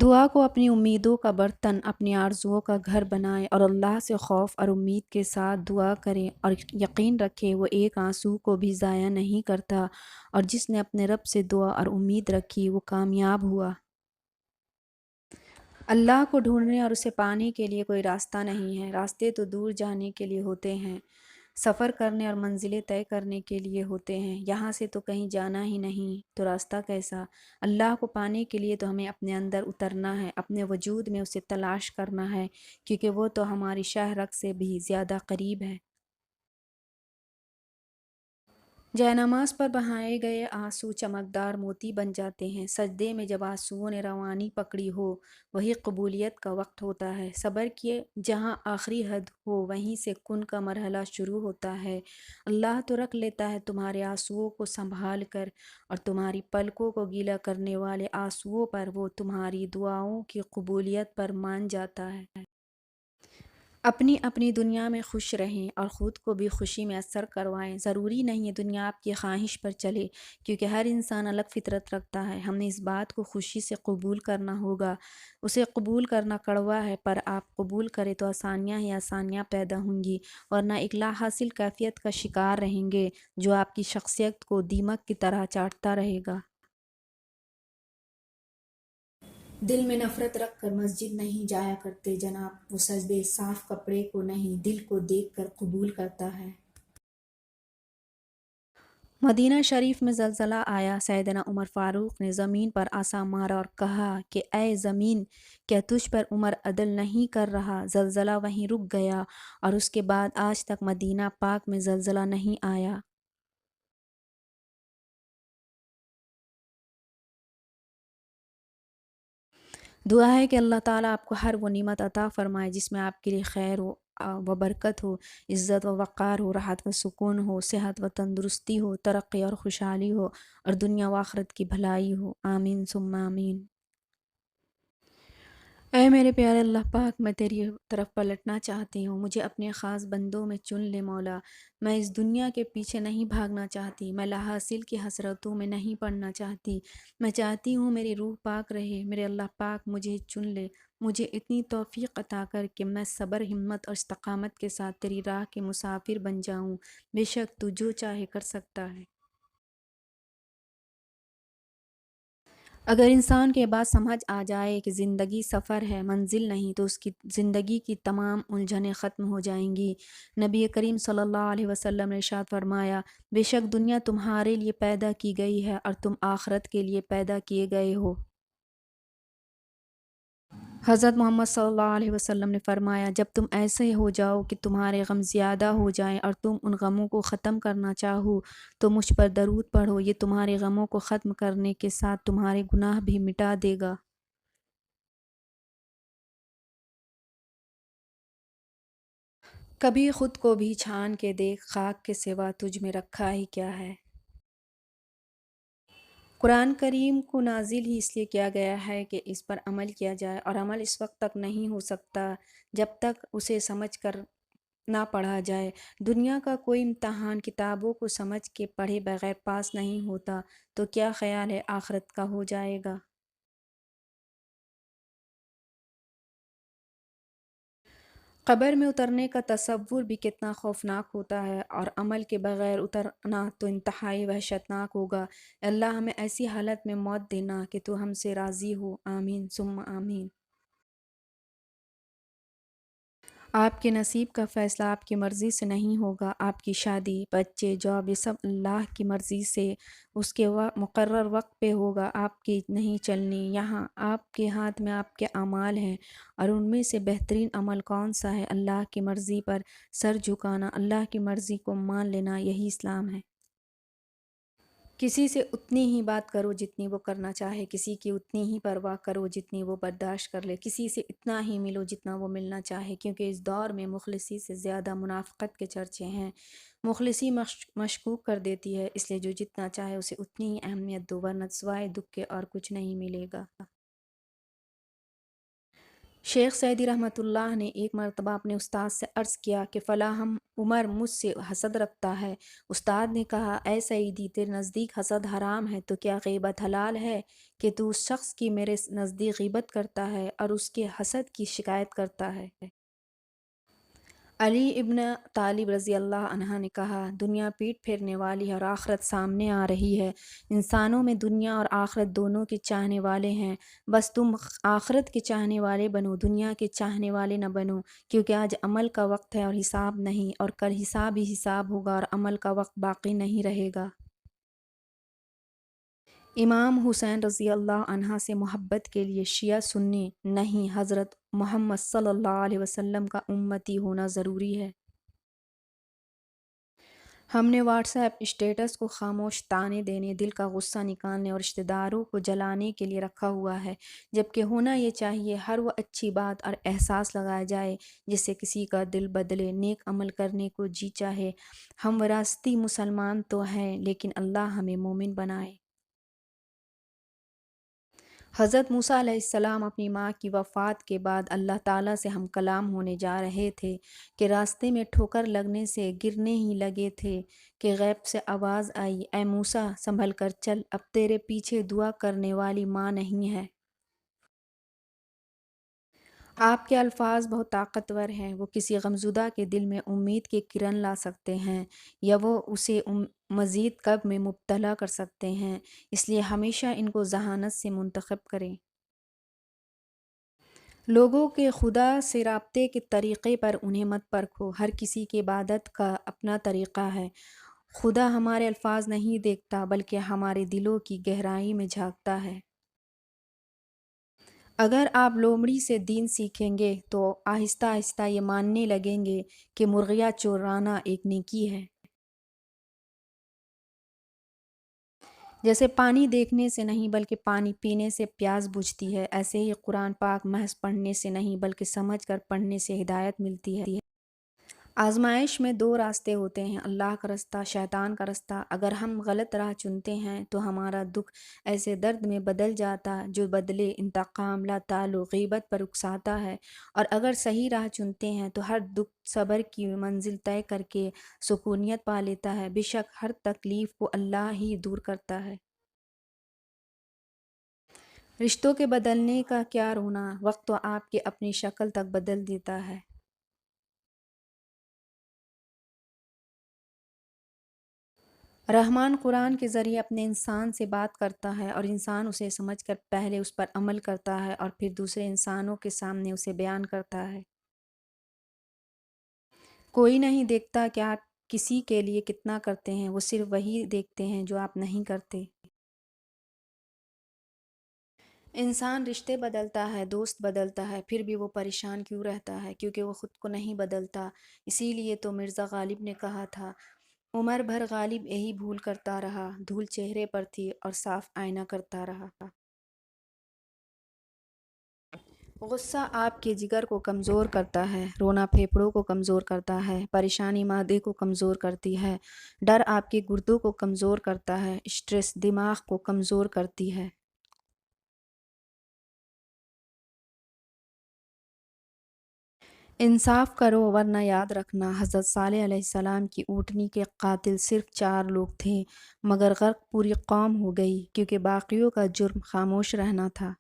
دعا کو اپنی امیدوں کا برتن، اپنی آرزوؤں کا گھر بنائیں اور اللہ سے خوف اور امید کے ساتھ دعا کریں اور یقین رکھیں وہ ایک آنسو کو بھی ضائع نہیں کرتا، اور جس نے اپنے رب سے دعا اور امید رکھی وہ کامیاب ہوا۔ اللہ کو ڈھونڈنے اور اسے پانے کے لیے کوئی راستہ نہیں ہے، راستے تو دور جانے کے لیے ہوتے ہیں، سفر کرنے اور منزلیں طے کرنے کے لیے ہوتے ہیں، یہاں سے تو کہیں جانا ہی نہیں تو راستہ کیسا؟ اللہ کو پانے کے لیے تو ہمیں اپنے اندر اترنا ہے، اپنے وجود میں اسے تلاش کرنا ہے، کیونکہ وہ تو ہماری شہ رگ سے بھی زیادہ قریب ہے۔ جے نماز پر بہائے گئے آنسو چمکدار موتی بن جاتے ہیں، سجدے میں جب آنسوؤں نے روانی پکڑی ہو وہی قبولیت کا وقت ہوتا ہے۔ صبر کیے جہاں آخری حد ہو وہیں سے کن کا مرحلہ شروع ہوتا ہے۔ اللہ تو رکھ لیتا ہے تمہارے آنسوؤں کو سنبھال کر، اور تمہاری پلکوں کو گیلا کرنے والے آنسوؤں پر وہ تمہاری دعاؤں کی قبولیت پر مان جاتا ہے۔ اپنی اپنی دنیا میں خوش رہیں اور خود کو بھی خوشی میں اثر کروائیں۔ ضروری نہیں ہے دنیا آپ کی خواہش پر چلے، کیونکہ ہر انسان الگ فطرت رکھتا ہے۔ ہم نے اس بات کو خوشی سے قبول کرنا ہوگا۔ اسے قبول کرنا کڑوا ہے، پر آپ قبول کریں تو آسانیاں ہی آسانیاں پیدا ہوں گی، ورنہ ایک لا حاصل کیفیت کا شکار رہیں گے جو آپ کی شخصیت کو دیمک کی طرح چاٹتا رہے گا۔ دل میں نفرت رکھ کر مسجد نہیں جایا کرتے جناب، وہ سجدے صاف کپڑے کو نہیں دل کو دیکھ کر قبول کرتا ہے۔ مدینہ شریف میں زلزلہ آیا، سیدنا عمر فاروق نے زمین پر آسا مارا اور کہا کہ اے زمین، کیا تجھ پر عمر عدل نہیں کر رہا؟ زلزلہ وہیں رک گیا، اور اس کے بعد آج تک مدینہ پاک میں زلزلہ نہیں آیا۔ دعا ہے کہ اللہ تعالیٰ آپ کو ہر وہ نعمت عطا فرمائے جس میں آپ کے لیے خیر و برکت ہو، عزت و وقار ہو، راحت و سکون ہو، صحت و تندرستی ہو، ترقی اور خوشحالی ہو، اور دنیا و آخرت کی بھلائی ہو۔ آمین ثم آمین۔ اے میرے پیارے اللہ پاک، میں تیری طرف پلٹنا چاہتی ہوں، مجھے اپنے خاص بندوں میں چن لے مولا۔ میں اس دنیا کے پیچھے نہیں بھاگنا چاہتی، میں لا حاصل کی حسرتوں میں نہیں پڑنا چاہتی، میں چاہتی ہوں میری روح پاک رہے۔ میرے اللہ پاک مجھے چن لے، مجھے اتنی توفیق عطا کر کہ میں صبر، ہمت اور استقامت کے ساتھ تیری راہ کے مسافر بن جاؤں۔ بے شک تو جو چاہے کر سکتا ہے۔ اگر انسان کے بعد سمجھ آ جائے کہ زندگی سفر ہے، منزل نہیں، تو اس کی زندگی کی تمام الجھنیں ختم ہو جائیں گی۔ نبی کریم صلی اللہ علیہ وسلم نے ارشاد فرمایا، بے شک دنیا تمہارے لیے پیدا کی گئی ہے اور تم آخرت کے لیے پیدا کیے گئے ہو۔ حضرت محمد صلی اللہ علیہ وسلم نے فرمایا، جب تم ایسے ہو جاؤ کہ تمہارے غم زیادہ ہو جائیں اور تم ان غموں کو ختم کرنا چاہو تو مجھ پر درود پڑھو، یہ تمہارے غموں کو ختم کرنے کے ساتھ تمہارے گناہ بھی مٹا دے گا۔ کبھی خود کو بھی چھان کے دیکھ، خاک کے سوا تجھ میں رکھا ہی کیا ہے۔ قرآن کریم کو نازل ہی اس لیے کیا گیا ہے کہ اس پر عمل کیا جائے، اور عمل اس وقت تک نہیں ہو سکتا جب تک اسے سمجھ کر نہ پڑھا جائے۔ دنیا کا کوئی امتحان کتابوں کو سمجھ کے پڑھے بغیر پاس نہیں ہوتا، تو کیا خیال ہے آخرت کا ہو جائے گا؟ قبر میں اترنے کا تصور بھی کتنا خوفناک ہوتا ہے، اور عمل کے بغیر اترنا تو انتہائی وحشتناک ہوگا۔ اللہ ہمیں ایسی حالت میں موت دینا کہ تو ہم سے راضی ہو۔ آمین ثم آمین۔ آپ کے نصیب کا فیصلہ آپ کی مرضی سے نہیں ہوگا۔ آپ کی شادی، بچے، جاب، یہ سب اللہ کی مرضی سے اس کے مقرر وقت پہ ہوگا، آپ کی نہیں چلنی۔ یہاں آپ کے ہاتھ میں آپ کے اعمال ہیں، اور ان میں سے بہترین عمل کون سا ہے؟ اللہ کی مرضی پر سر جھکانا، اللہ کی مرضی کو مان لینا، یہی اسلام ہے۔ کسی سے اتنی ہی بات کرو جتنی وہ کرنا چاہے، کسی کی اتنی ہی پرواہ کرو جتنی وہ برداشت کر لے، کسی سے اتنا ہی ملو جتنا وہ ملنا چاہے، کیونکہ اس دور میں مخلصی سے زیادہ منافقت کے چرچے ہیں۔ مخلصی مشکوک کر دیتی ہے، اس لیے جو جتنا چاہے اسے اتنی ہی اہمیت دو، ورنہ سوائے دکھ کے اور کچھ نہیں ملے گا۔ شیخ سعدی رحمۃ اللہ نے ایک مرتبہ اپنے استاد سے عرض کیا کہ فلاں عمر مجھ سے حسد رکھتا ہے۔ استاد نے کہا اے سعیدی تیرے نزدیک حسد حرام ہے تو کیا غیبت حلال ہے کہ تو اس شخص کی میرے نزدیک غیبت کرتا ہے اور اس کے حسد کی شکایت کرتا ہے۔ علی ابن طالب رضی اللہ عنہ نے کہا دنیا پیٹ پھیرنے والی ہے اور آخرت سامنے آ رہی ہے۔ انسانوں میں دنیا اور آخرت دونوں کے چاہنے والے ہیں، بس تم آخرت کے چاہنے والے بنو، دنیا کے چاہنے والے نہ بنو، کیونکہ آج عمل کا وقت ہے اور حساب نہیں، اور کل حساب ہی حساب ہوگا اور عمل کا وقت باقی نہیں رہے گا۔ امام حسین رضی اللہ عنہ سے محبت کے لیے شیعہ سنی نہیں، حضرت محمد صلی اللہ علیہ وسلم کا امتی ہونا ضروری ہے۔ ہم نے واٹس ایپ اسٹیٹس کو خاموش طعنے دینے، دل کا غصہ نکالنے اور رشتہ داروں کو جلانے کے لیے رکھا ہوا ہے، جبکہ ہونا یہ چاہیے ہر وہ اچھی بات اور احساس لگایا جائے جس سے کسی کا دل بدلے، نیک عمل کرنے کو جی چاہے۔ ہم وراثتی مسلمان تو ہیں لیکن اللہ ہمیں مومن بنائے۔ حضرت موسیٰ علیہ السلام اپنی ماں کی وفات کے بعد اللہ تعالیٰ سے ہم کلام ہونے جا رہے تھے کہ راستے میں ٹھوکر لگنے سے گرنے ہی لگے تھے کہ غیب سے آواز آئی اے موسیٰ سنبھل کر چل، اب تیرے پیچھے دعا کرنے والی ماں نہیں ہے۔ آپ کے الفاظ بہت طاقتور ہیں، وہ کسی غمزدہ کے دل میں امید کی کرن لا سکتے ہیں یا وہ اسے مزید کرب میں مبتلا کر سکتے ہیں، اس لیے ہمیشہ ان کو ذہانت سے منتخب کریں۔ لوگوں کے خدا سے رابطے کے طریقے پر انہیں مت پرکھو، ہر کسی کی عبادت کا اپنا طریقہ ہے۔ خدا ہمارے الفاظ نہیں دیکھتا بلکہ ہمارے دلوں کی گہرائی میں جھانکتا ہے۔ اگر آپ لومڑی سے دین سیکھیں گے تو آہستہ آہستہ یہ ماننے لگیں گے کہ مرغیاں چرانا ایک نیکی ہے۔ جیسے پانی دیکھنے سے نہیں بلکہ پانی پینے سے پیاس بجھتی ہے، ایسے ہی قرآن پاک محض پڑھنے سے نہیں بلکہ سمجھ کر پڑھنے سے ہدایت ملتی ہے۔ آزمائش میں دو راستے ہوتے ہیں، اللہ کا رستہ، شیطان کا رستہ۔ اگر ہم غلط راہ چنتے ہیں تو ہمارا دکھ ایسے درد میں بدل جاتا جو بدلے انتقام لا تعلق غیبت پر اکساتا ہے، اور اگر صحیح راہ چنتے ہیں تو ہر دکھ صبر کی منزل طے کر کے سکونیت پا لیتا ہے۔ بے شک ہر تکلیف کو اللہ ہی دور کرتا ہے۔ رشتوں کے بدلنے کا کیا رونا، وقت تو آپ کی اپنی شکل تک بدل دیتا ہے۔ رحمان قرآن کے ذریعے اپنے انسان سے بات کرتا ہے اور انسان اسے سمجھ کر پہلے اس پر عمل کرتا ہے اور پھر دوسرے انسانوں کے سامنے اسے بیان کرتا ہے۔ کوئی نہیں دیکھتا کہ آپ کسی کے لیے کتنا کرتے ہیں، وہ صرف وہی دیکھتے ہیں جو آپ نہیں کرتے۔ انسان رشتے بدلتا ہے، دوست بدلتا ہے، پھر بھی وہ پریشان کیوں رہتا ہے؟ کیونکہ وہ خود کو نہیں بدلتا۔ اسی لیے تو مرزا غالب نے کہا تھا عمر بھر غالب یہی بھول کرتا رہا، دھول چہرے پر تھی اور صاف آئینہ کرتا رہا۔ غصہ آپ کے جگر کو کمزور کرتا ہے، رونا پھیپھڑوں کو کمزور کرتا ہے، پریشانی معدے کو کمزور کرتی ہے، ڈر آپ کے گردوں کو کمزور کرتا ہے، اسٹریس دماغ کو کمزور کرتی ہے۔ انصاف کرو ورنہ یاد رکھنا حضرت صالح علیہ السلام کی اونٹنی کے قاتل صرف 4 لوگ تھے، مگر غرق پوری قوم ہو گئی کیونکہ باقیوں کا جرم خاموش رہنا تھا۔